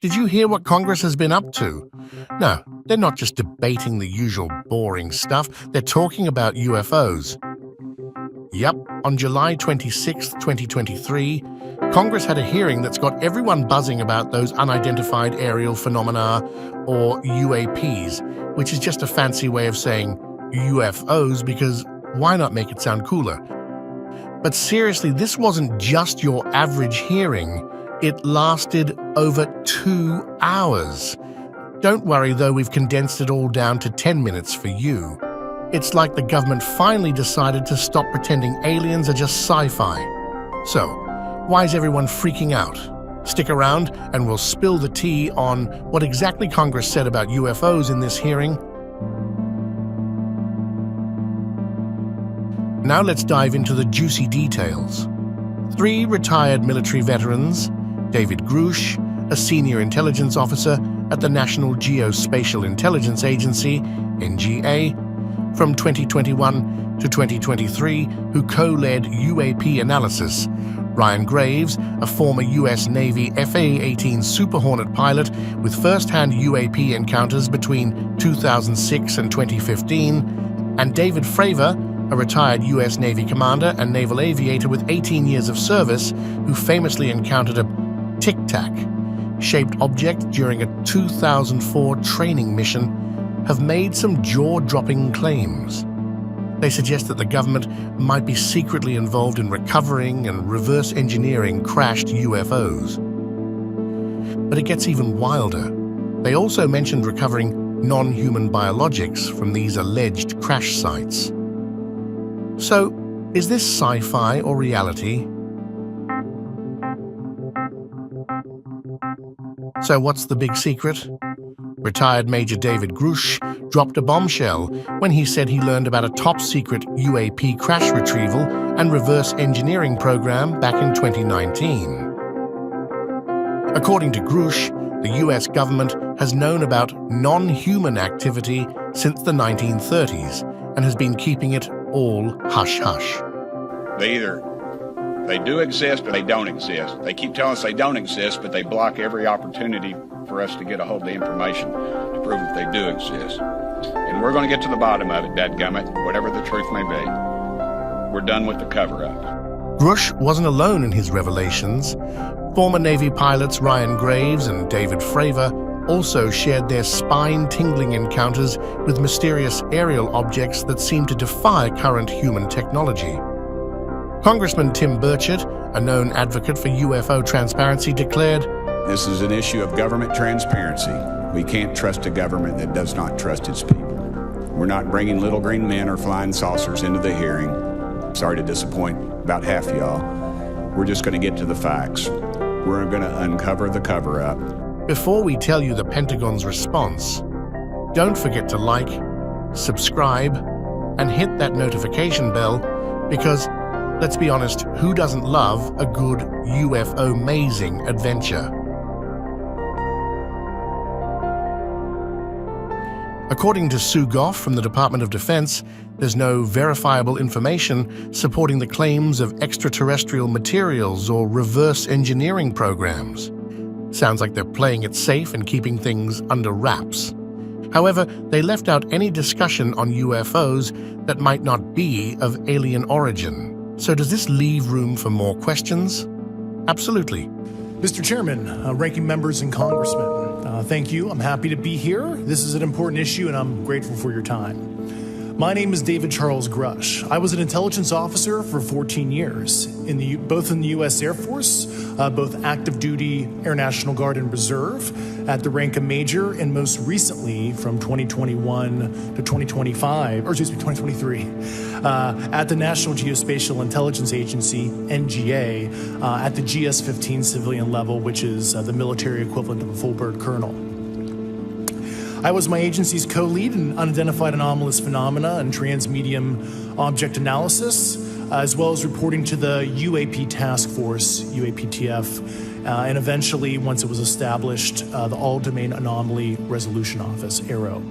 Did you hear what Congress has been up to? No, they're not just debating the usual boring stuff, they're talking about UFOs. Yep, on July 26, 2023, Congress had a hearing that's got everyone buzzing about those unidentified aerial phenomena, or UAPs, which is just a fancy way of saying UFOs because why not make it sound cooler? But seriously, this wasn't just your average hearing. It lasted over 2 hours. Don't worry though, we've condensed it all down to 10 minutes for you. It's like the government finally decided to stop pretending aliens are just sci-fi. So, why is everyone freaking out? Stick around and we'll spill the tea on what exactly Congress said about UFOs in this hearing. Now let's dive into the juicy details. 3 retired military veterans, David Grusch, a senior intelligence officer at the National Geospatial Intelligence Agency, NGA, from 2021 to 2023, who co-led UAP analysis, Ryan Graves, a former U.S. Navy FA-18 Super Hornet pilot with first-hand UAP encounters between 2006 and 2015, and David Fravor, a retired U.S. Navy commander and naval aviator with 18 years of service, who famously encountered a Tic Tac shaped object during a 2004 training mission, have made some jaw-dropping claims. They suggest that the government might be secretly involved in recovering and reverse engineering crashed UFOs. But it gets even wilder. They also mentioned recovering non-human biologics from these alleged crash sites. So, is this sci-fi or reality? So what's the big secret? Retired Major David Grusch dropped a bombshell when he said he learned about a top-secret UAP crash retrieval and reverse engineering program back in 2019. According to Grusch, the US government has known about non-human activity since the 1930s and has been keeping it all hush-hush. They do exist or they don't exist. They keep telling us they don't exist, but they block every opportunity for us to get a hold of the information to prove that they do exist. And we're going to get to the bottom of it, dadgummit, whatever the truth may be. We're done with the cover-up. Grusch wasn't alone in his revelations. Former Navy pilots Ryan Graves and David Fravor also shared their spine-tingling encounters with mysterious aerial objects that seem to defy current human technology. Congressman Tim Burchett, a known advocate for UFO transparency, declared, "This is an issue of government transparency. We can't trust a government that does not trust its people. We're not bringing little green men or flying saucers into the hearing. Sorry to disappoint about half of y'all. We're just going to get to the facts. We're going to uncover the cover-up." Before we tell you the Pentagon's response, don't forget to like, subscribe, and hit that notification bell because, let's be honest, who doesn't love a good UFO-mazing adventure? According to Sue Goff from the Department of Defense, there's no verifiable information supporting the claims of extraterrestrial materials or reverse engineering programs. Sounds like they're playing it safe and keeping things under wraps. However, they left out any discussion on UFOs that might not be of alien origin. So does this leave room for more questions? Absolutely. Mr. Chairman, ranking members and congressmen, thank you. I'm happy to be here. This is an important issue and I'm grateful for your time. My name is David Charles Grusch. I was an intelligence officer for 14 years, both in the U.S. Air Force, both active duty, Air National Guard and Reserve, at the rank of major, and most recently from 2021 to 2023, at the National Geospatial Intelligence Agency, NGA, at the GS-15 civilian level, which is the military equivalent of a full bird colonel. I was my agency's co-lead in unidentified anomalous phenomena and transmedium object analysis, as well as reporting to the UAP task force, UAPTF, and eventually, once it was established, the All-Domain Anomaly Resolution Office, AARO.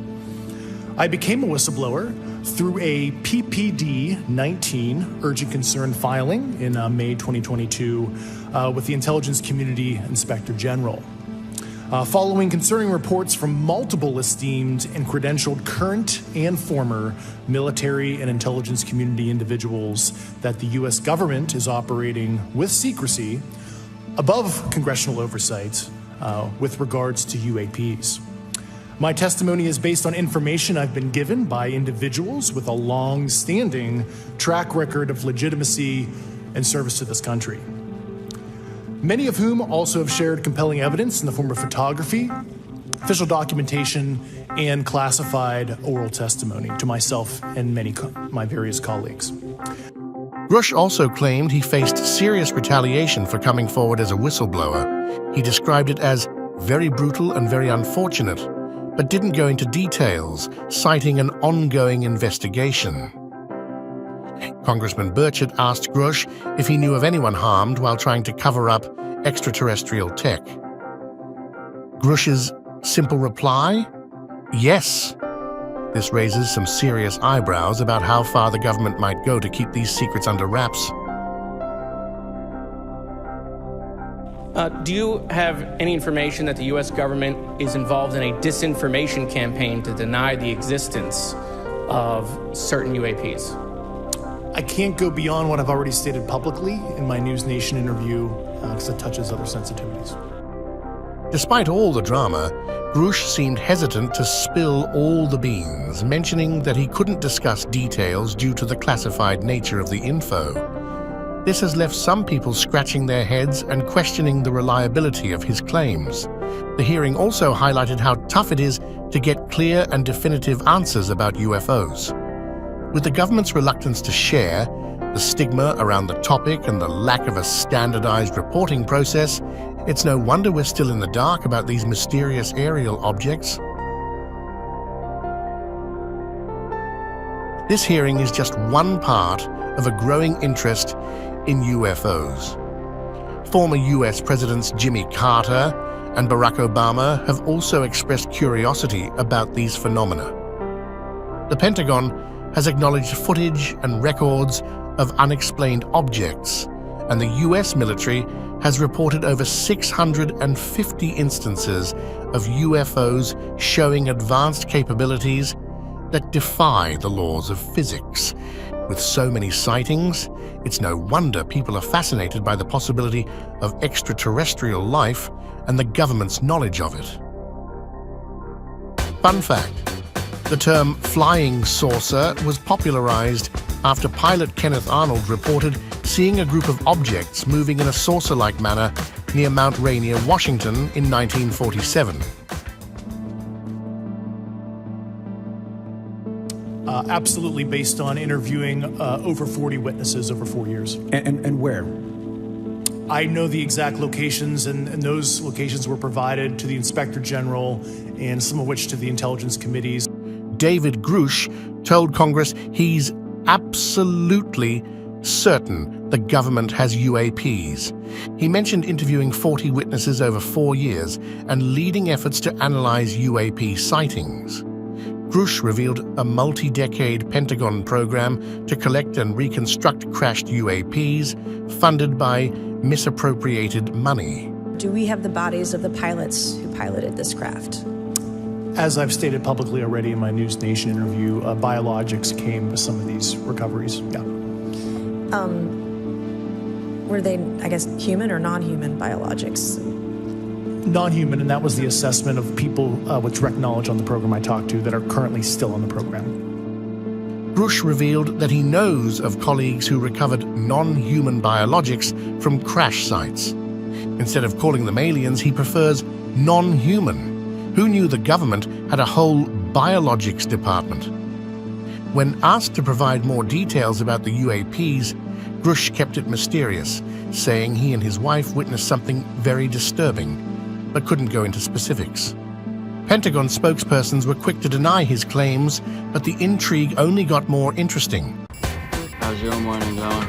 I became a whistleblower through a PPD-19 urgent concern filing in May 2022 with the Intelligence Community Inspector General. following concerning reports from multiple esteemed and credentialed current and former military and intelligence community individuals that the U.S. government is operating with secrecy above congressional oversight with regards to UAPs. My testimony is based on information I've been given by individuals with a long-standing track record of legitimacy and service to this country, many of whom also have shared compelling evidence in the form of photography, official documentation, and classified oral testimony to myself and my various colleagues. Grusch also claimed he faced serious retaliation for coming forward as a whistleblower. He described it as very brutal and very unfortunate, but didn't go into details, citing an ongoing investigation. Congressman Burchett asked Grusch if he knew of anyone harmed while trying to cover up extraterrestrial tech. Grusch's simple reply? Yes. This raises some serious eyebrows about how far the government might go to keep these secrets under wraps. Do you have any information that the U.S. government is involved in a disinformation campaign to deny the existence of certain UAPs? I can't go beyond what I've already stated publicly in my News Nation interview because it touches other sensitivities. Despite all the drama, Grusch seemed hesitant to spill all the beans, mentioning that he couldn't discuss details due to the classified nature of the info. This has left some people scratching their heads and questioning the reliability of his claims. The hearing also highlighted how tough it is to get clear and definitive answers about UFOs. With the government's reluctance to share, the stigma around the topic and the lack of a standardized reporting process, it's no wonder we're still in the dark about these mysterious aerial objects. This hearing is just one part of a growing interest in UFOs. Former US Presidents Jimmy Carter and Barack Obama have also expressed curiosity about these phenomena. The Pentagon has acknowledged footage and records of unexplained objects, and the US military has reported over 650 instances of UFOs showing advanced capabilities that defy the laws of physics. With so many sightings, it's no wonder people are fascinated by the possibility of extraterrestrial life and the government's knowledge of it. Fun fact: the term flying saucer was popularized after pilot Kenneth Arnold reported seeing a group of objects moving in a saucer-like manner near Mount Rainier, Washington in 1947. Absolutely, based on interviewing over 40 witnesses over 4 years. And where? I know the exact locations, and those locations were provided to the Inspector General and some of which to the intelligence committees. David Grusch told Congress he's absolutely certain the government has UAPs. He mentioned interviewing 40 witnesses over 4 years and leading efforts to analyze UAP sightings. Grusch revealed a multi-decade Pentagon program to collect and reconstruct crashed UAPs funded by misappropriated money. Do we have the bodies of the pilots who piloted this craft? As I've stated publicly already in my News Nation interview, biologics came with some of these recoveries. Yeah. Were they, I guess, human or non-human biologics? Non-human, and that was the assessment of people with direct knowledge on the program I talked to that are currently still on the program. Grusch revealed that he knows of colleagues who recovered non-human biologics from crash sites. Instead of calling them aliens, he prefers non-human. Who knew the government had a whole biologics department? When asked to provide more details about the UAPs, Grusch kept it mysterious, saying he and his wife witnessed something very disturbing, but couldn't go into specifics. Pentagon spokespersons were quick to deny his claims, but the intrigue only got more interesting. How's your morning going?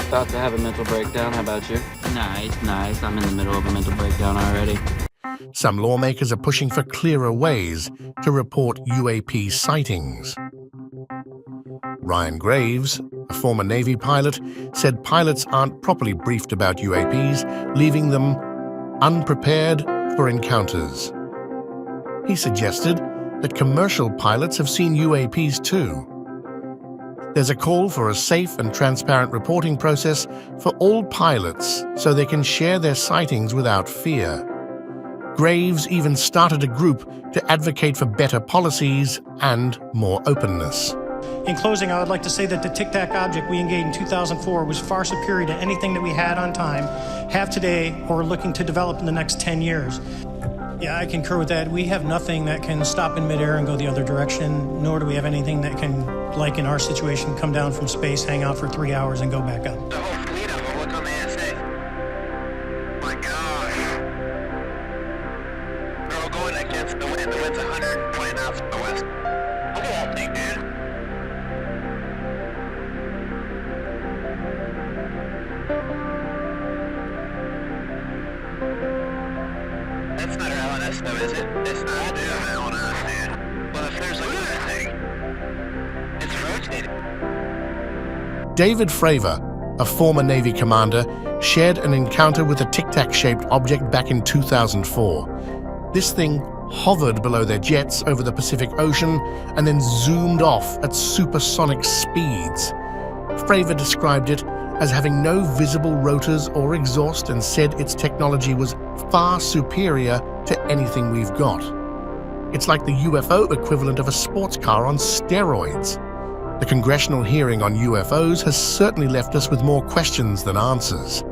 About to have a mental breakdown. How about you? Nice. I'm in the middle of a mental breakdown already. Some lawmakers are pushing for clearer ways to report UAP sightings. Ryan Graves, a former Navy pilot, said pilots aren't properly briefed about UAPs, leaving them unprepared for encounters. He suggested that commercial pilots have seen UAPs too. There's a call for a safe and transparent reporting process for all pilots so they can share their sightings without fear. Graves even started a group to advocate for better policies and more openness. In closing, I would like to say that the Tic Tac object we engaged in 2004 was far superior to anything that we had on time, have today, or are looking to develop in the next 10 years. Yeah, I concur with that. We have nothing that can stop in midair and go the other direction, nor do we have anything that can, like in our situation, come down from space, hang out for 3 hours, and go back up. The whole fleet of them, look on the ASA. My gosh. They're all going against the wind. The wind's 120 knots from the west. Look at that thing, dude. That's not our LNS though, is it? It's not our LNS, dude. Well, if there's like that thing, it's rotating. David Fravor, a former Navy commander, shared an encounter with a Tic Tac-shaped object back in 2004. This thing hovered below their jets over the Pacific Ocean and then zoomed off at supersonic speeds. Fravor described it as having no visible rotors or exhaust and said its technology was far superior to anything we've got. It's like the UFO equivalent of a sports car on steroids. The congressional hearing on UFOs has certainly left us with more questions than answers.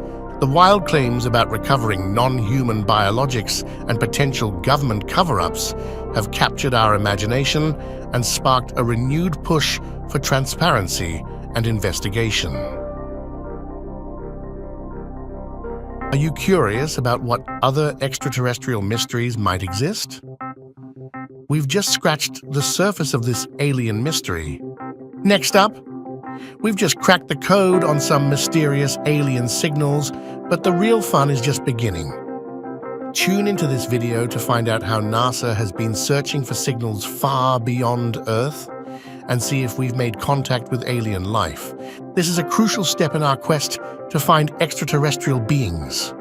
The wild claims about recovering non-human biologics and potential government cover-ups have captured our imagination and sparked a renewed push for transparency and investigation. Are you curious about what other extraterrestrial mysteries might exist? We've just scratched the surface of this alien mystery. Next up, we've just cracked the code on some mysterious alien signals, but the real fun is just beginning. Tune into this video to find out how NASA has been searching for signals far beyond Earth and see if we've made contact with alien life. This is a crucial step in our quest to find extraterrestrial beings.